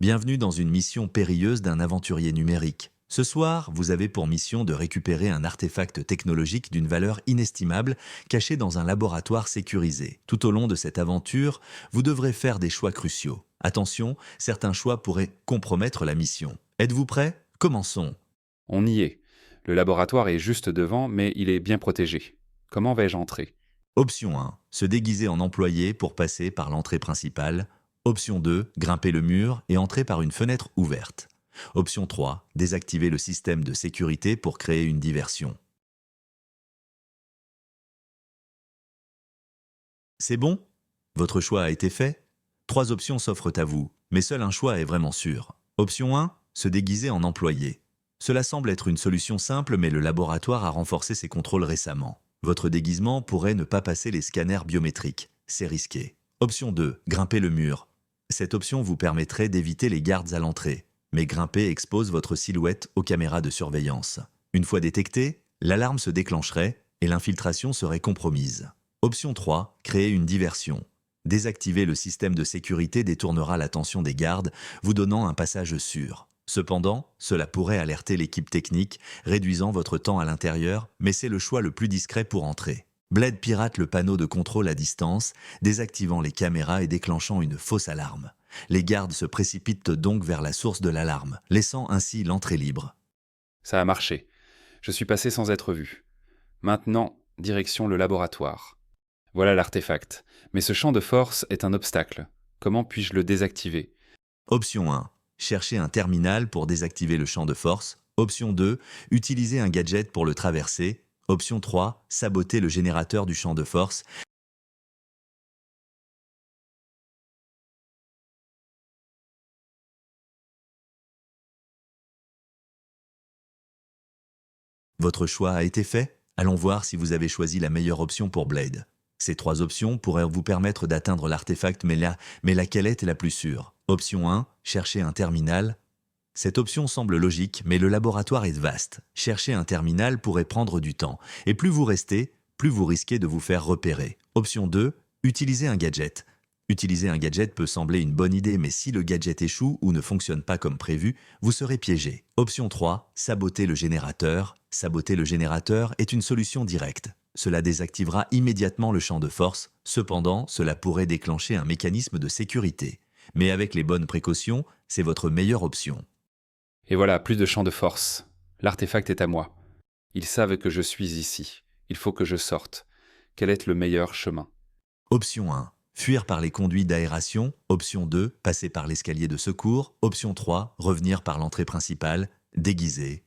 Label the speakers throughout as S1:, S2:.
S1: Bienvenue dans une mission périlleuse d'un aventurier numérique. Ce soir, vous avez pour mission de récupérer un artefact technologique d'une valeur inestimable caché dans un laboratoire sécurisé. Tout au long de cette aventure, vous devrez faire des choix cruciaux. Attention, certains choix pourraient compromettre la mission. Êtes-vous prêts? Commençons.
S2: On y est. Le laboratoire est juste devant, mais il est bien protégé. Comment vais-je entrer?
S1: Option 1. Se déguiser en employé pour passer par l'entrée principale. Option 2. Grimper le mur et entrer par une fenêtre ouverte. Option 3. Désactiver le système de sécurité pour créer une diversion. C'est bon? Votre choix a été fait? 3 options s'offrent à vous, mais seul un choix est vraiment sûr. Option 1. Se déguiser en employé. Cela semble être une solution simple, mais le laboratoire a renforcé ses contrôles récemment. Votre déguisement pourrait ne pas passer les scanners biométriques. C'est risqué. Option 2. Grimper le mur. Cette option vous permettrait d'éviter les gardes à l'entrée, mais grimper expose votre silhouette aux caméras de surveillance. Une fois détectée, l'alarme se déclencherait et l'infiltration serait compromise. Option 3. Créer une diversion. Désactiver le système de sécurité détournera l'attention des gardes, vous donnant un passage sûr. Cependant, cela pourrait alerter l'équipe technique, réduisant votre temps à l'intérieur, mais c'est le choix le plus discret pour entrer. Blade pirate le panneau de contrôle à distance, désactivant les caméras et déclenchant une fausse alarme. Les gardes se précipitent donc vers la source de l'alarme, laissant ainsi l'entrée libre.
S2: Ça a marché. Je suis passé sans être vu. Maintenant, direction le laboratoire. Voilà l'artefact. Mais ce champ de force est un obstacle. Comment puis-je le désactiver?
S1: Option 1. Chercher un terminal pour désactiver le champ de force. Option 2. Utiliser un gadget pour le traverser. Option 3. Saboter le générateur du champ de force. Votre choix a été fait? Allons voir si vous avez choisi la meilleure option pour Blade. Ces 3 options pourraient vous permettre d'atteindre l'artefact, mais laquelle est la plus sûre? Option 1. Chercher un terminal. Cette option semble logique, mais le laboratoire est vaste. Chercher un terminal pourrait prendre du temps, et plus vous restez, plus vous risquez de vous faire repérer. Option 2. Utiliser un gadget. Utiliser un gadget peut sembler une bonne idée, mais si le gadget échoue ou ne fonctionne pas comme prévu, vous serez piégé. Option 3. Saboter le générateur. Saboter le générateur est une solution directe. Cela désactivera immédiatement le champ de force, cependant, cela pourrait déclencher un mécanisme de sécurité. Mais avec les bonnes précautions, c'est votre meilleure option.
S2: Et voilà, plus de champ de force. L'artefact est à moi. Ils savent que je suis ici. Il faut que je sorte. Quel est le meilleur chemin?
S1: Option 1. Fuir par les conduits d'aération. Option 2. Passer par l'escalier de secours. Option 3. Revenir par l'entrée principale. Déguisé.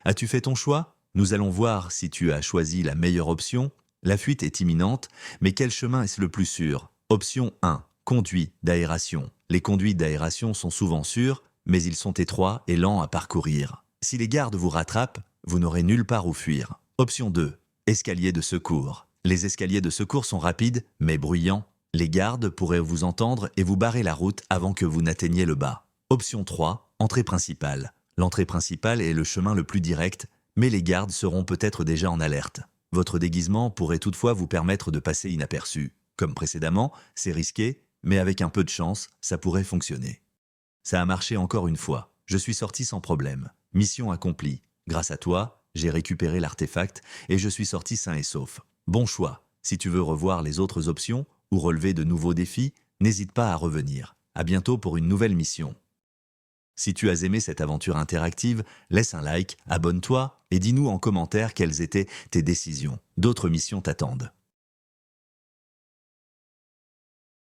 S1: As-tu fait ton choix? Nous allons voir si tu as choisi la meilleure option. La fuite est imminente, mais quel chemin est-ce le plus sûr? Option 1. Conduit d'aération. Les conduits d'aération sont souvent sûrs, mais ils sont étroits et lents à parcourir. Si les gardes vous rattrapent, vous n'aurez nulle part où fuir. Option 2. Escalier de secours. Les escaliers de secours sont rapides, mais bruyants. Les gardes pourraient vous entendre et vous barrer la route avant que vous n'atteigniez le bas. Option 3. Entrée principale. L'entrée principale est le chemin le plus direct, mais les gardes seront peut-être déjà en alerte. Votre déguisement pourrait toutefois vous permettre de passer inaperçu. Comme précédemment, c'est risqué, mais avec un peu de chance, ça pourrait fonctionner. Ça a marché encore une fois. Je suis sorti sans problème. Mission accomplie. Grâce à toi, j'ai récupéré l'artefact et je suis sorti sain et sauf. Bon choix. Si tu veux revoir les autres options ou relever de nouveaux défis, n'hésite pas à revenir. À bientôt pour une nouvelle mission. Si tu as aimé cette aventure interactive, laisse un like, abonne-toi et dis-nous en commentaire quelles étaient tes décisions. D'autres missions t'attendent.